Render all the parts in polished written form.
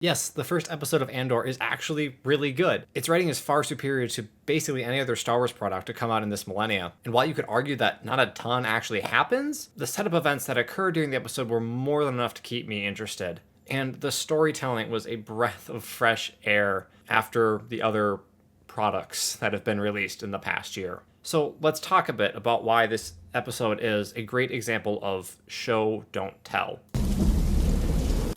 Yes, the first episode of Andor is actually really good. Its writing is far superior to basically any other Star Wars product to come out in this millennia. And while you could argue that not a ton actually happens, the setup events that occurred during the episode were more than enough to keep me interested. And the storytelling was a breath of fresh air after the other products that have been released in the past year. So let's talk a bit about why this episode is a great example of show, don't tell.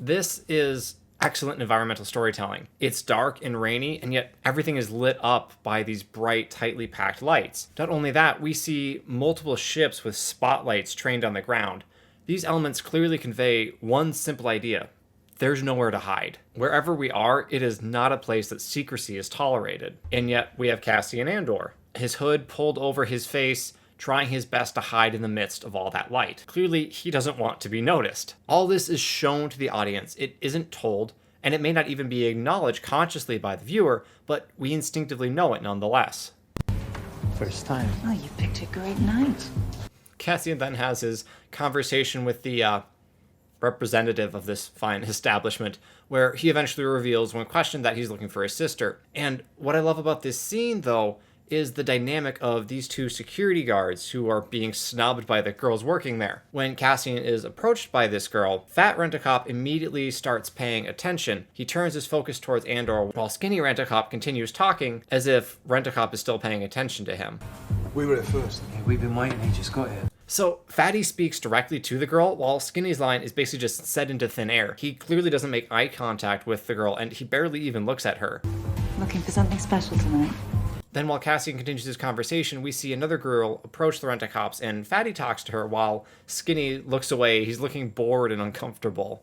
This is excellent environmental storytelling. It's dark and rainy, and yet everything is lit up by these bright, tightly packed lights. Not only that, we see multiple ships with spotlights trained on the ground. These elements clearly convey one simple idea. There's nowhere to hide. Wherever we are, it is not a place that secrecy is tolerated. And yet we have Cassian Andor. His hood pulled over his face, trying his best to hide in the midst of all that light. Clearly, he doesn't want to be noticed. All this is shown to the audience. It isn't told, and it may not even be acknowledged consciously by the viewer, but we instinctively know it nonetheless. First time. Oh, you picked a great night. Cassian then has his conversation with the representative of this fine establishment, where he eventually reveals when questioned that he's looking for his sister. And what I love about this scene, though, is the dynamic of these two security guards who are being snubbed by the girls working there. When Cassian is approached by this girl, Fat Rent-A-Cop immediately starts paying attention. He turns his focus towards Andor, while Skinny Rent-A-Cop continues talking as if Rent-A-Cop is still paying attention to him. We were at first. Yeah, we've been waiting, he just got here. So Fatty speaks directly to the girl, while Skinny's line is basically just set into thin air. He clearly doesn't make eye contact with the girl, and he barely even looks at her. Looking for something special tonight? Then while Cassian continues his conversation, we see another girl approach the Rent-A-Cops, and Fatty talks to her while Skinny looks away. He's looking bored and uncomfortable.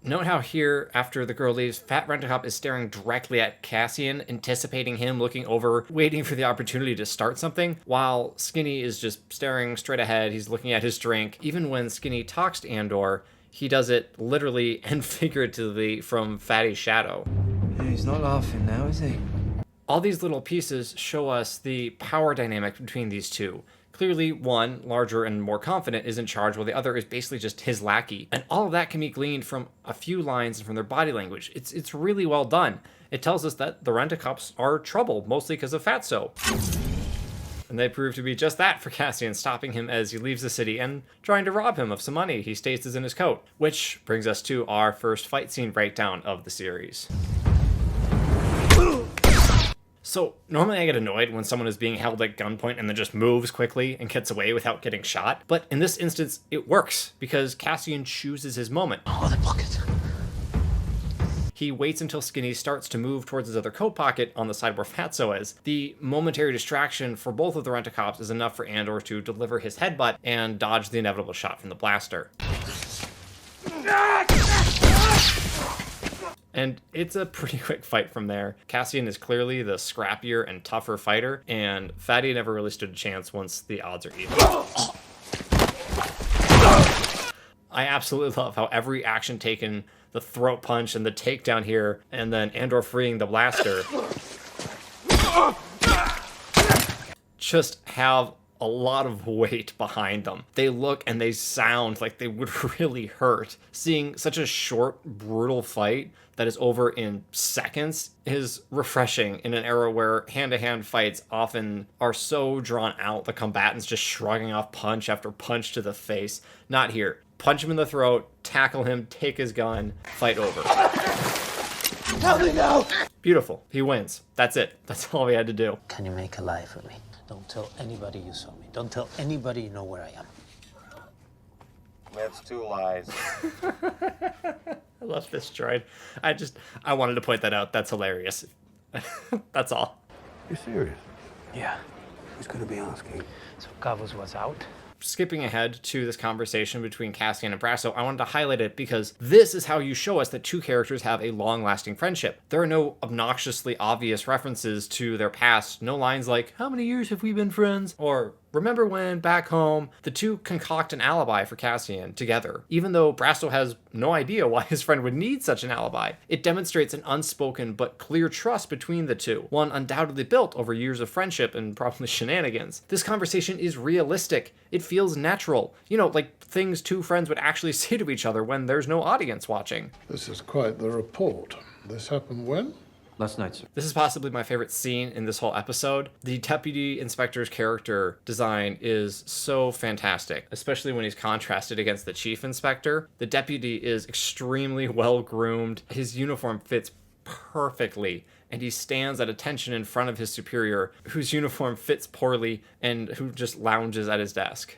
Note how here, after the girl leaves, Fat Rent-A-Cop is staring directly at Cassian, anticipating him, looking over, waiting for the opportunity to start something, while Skinny is just staring straight ahead. He's looking at his drink. Even when Skinny talks to Andor, he does it literally and figuratively from Fatty's shadow. Yeah, he's not laughing now, is he? All these little pieces show us the power dynamic between these two. Clearly, one, larger and more confident, is in charge, while the other is basically just his lackey. And all of that can be gleaned from a few lines and from their body language. It's really well done. It tells us that the Rent-A-Cops are trouble, mostly because of Fatso. And they prove to be just that for Cassian, stopping him as he leaves the city and trying to rob him of some money he states is in his coat. Which brings us to our first fight scene breakdown of the series. So, normally I get annoyed when someone is being held at gunpoint and then just moves quickly and gets away without getting shot. But in this instance, it works, because Cassian chooses his moment. Oh, the pocket. He waits until Skinny starts to move towards his other coat pocket on the side where Fatso is. The momentary distraction for both of the Rent-A-Cops is enough for Andor to deliver his headbutt and dodge the inevitable shot from the blaster. And it's a pretty quick fight from there. Cassian is clearly the scrappier and tougher fighter, and Fatty never really stood a chance once the odds are even. I absolutely love how every action taken, the throat punch and the takedown here, and then Andor freeing the blaster, just have a lot of weight behind them. They look and they sound like they would really hurt. Seeing such a short, brutal fight that is over in seconds is refreshing in an era where hand-to-hand fights often are so drawn out, the combatants just shrugging off punch after punch to the face. Not here. Punch him in the throat, tackle him, take his gun, fight over. Help me now! Beautiful. He wins. That's it. That's all we had to do. Can you make a lie for me? Don't tell anybody you saw me. Don't tell anybody you know where I am. That's two lies. I love this droid. I wanted to point that out. That's hilarious. That's all. You're serious? Yeah. Who's gonna be asking? So Gavos was out. Skipping ahead to this conversation between Cassian and Brasso, I wanted to highlight it because this is how you show us that two characters have a long-lasting friendship. There are no obnoxiously obvious references to their past, no lines like, "How many years have we been friends?" or remember when back home the two concoct an alibi for Cassian together, even though Brasso has no idea why his friend would need such an alibi. It demonstrates an unspoken but clear trust between the two, one undoubtedly built over years of friendship and probably shenanigans. This conversation is realistic. It feels natural. You know, like things two friends would actually say to each other when there's no audience watching. This is quite the report. This happened when? Last night, sir. This is possibly my favorite scene in this whole episode. The deputy inspector's character design is so fantastic, especially when he's contrasted against the chief inspector. The deputy is extremely well groomed. His uniform fits perfectly, and he stands at attention in front of his superior, whose uniform fits poorly and who just lounges at his desk.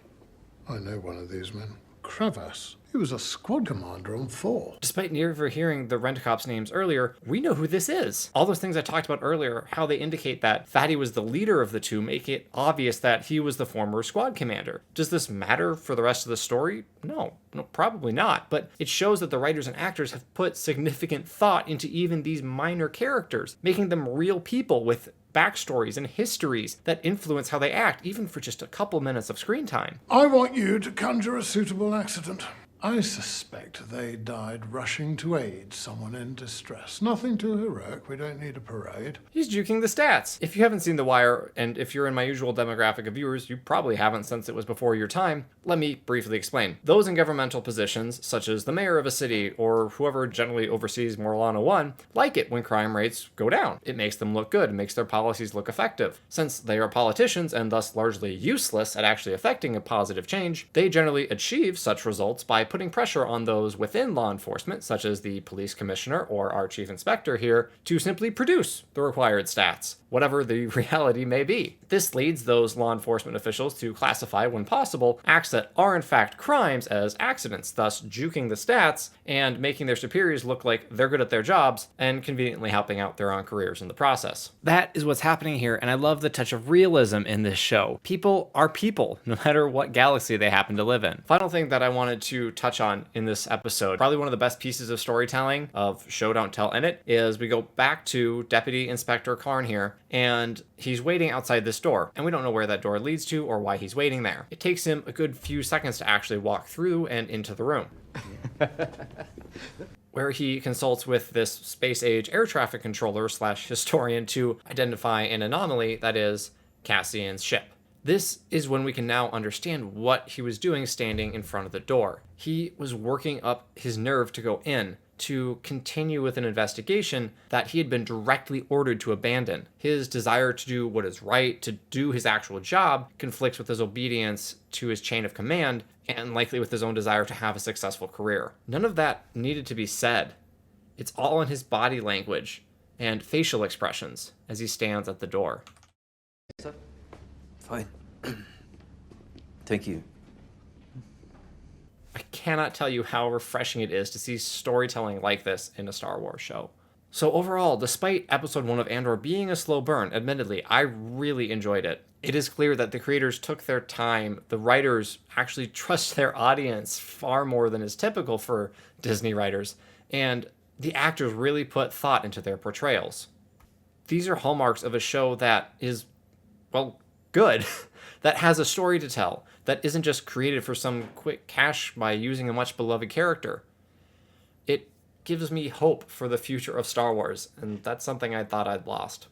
I know one of these men. Crevasse. He was a squad commander on 4. Despite never hearing the Rent-A-Cop's names earlier, we know who this is. All those things I talked about earlier, how they indicate that Fatty was the leader of the two, make it obvious that he was the former squad commander. Does this matter for the rest of the story? No, probably not. But it shows that the writers and actors have put significant thought into even these minor characters, making them real people with backstories and histories that influence how they act, even for just a couple minutes of screen time. I want you to conjure a suitable accident. I suspect they died rushing to aid someone in distress. Nothing too heroic. We don't need a parade. He's juking the stats. If you haven't seen The Wire, and if you're in my usual demographic of viewers, you probably haven't since it was before your time, let me briefly explain. Those in governmental positions, such as the mayor of a city or whoever generally oversees Morlana 1, like it when crime rates go down. It makes them look good, it makes their policies look effective. Since they are politicians and thus largely useless at actually affecting a positive change, they generally achieve such results by putting pressure on those within law enforcement, such as the police commissioner or our chief inspector here, to simply produce the required stats, whatever the reality may be. This leads those law enforcement officials to classify, when possible, acts that are in fact crimes as accidents, thus juking the stats and making their superiors look like they're good at their jobs and conveniently helping out their own careers in the process. That is what's happening here, and I love the touch of realism in this show. People are people, no matter what galaxy they happen to live in. Final thing that I wanted to touch on in this episode, probably one of the best pieces of storytelling of show don't tell in it, is we go back to Deputy Inspector Karn here, and he's waiting outside this door, and we don't know where that door leads to or why he's waiting there. It takes him a good few seconds to actually walk through and into the room, where he consults with this space-age air traffic controller / historian to identify an anomaly that is Cassian's ship. This is when we can now understand what he was doing standing in front of the door. He was working up his nerve to go in, to continue with an investigation that he had been directly ordered to abandon. His desire to do what is right, to do his actual job, conflicts with his obedience to his chain of command, and likely with his own desire to have a successful career. None of that needed to be said. It's all in his body language and facial expressions as he stands at the door. Fine. Thank you. I cannot tell you how refreshing it is to see storytelling like this in a Star Wars show. So overall, despite episode 1 of Andor being a slow burn, admittedly, I really enjoyed it. It is clear that the creators took their time. The writers actually trust their audience far more than is typical for Disney writers, and the actors really put thought into their portrayals. These are hallmarks of a show that is, well, good, that has a story to tell, that isn't just created for some quick cash by using a much beloved character. It gives me hope for the future of Star Wars, and that's something I thought I'd lost.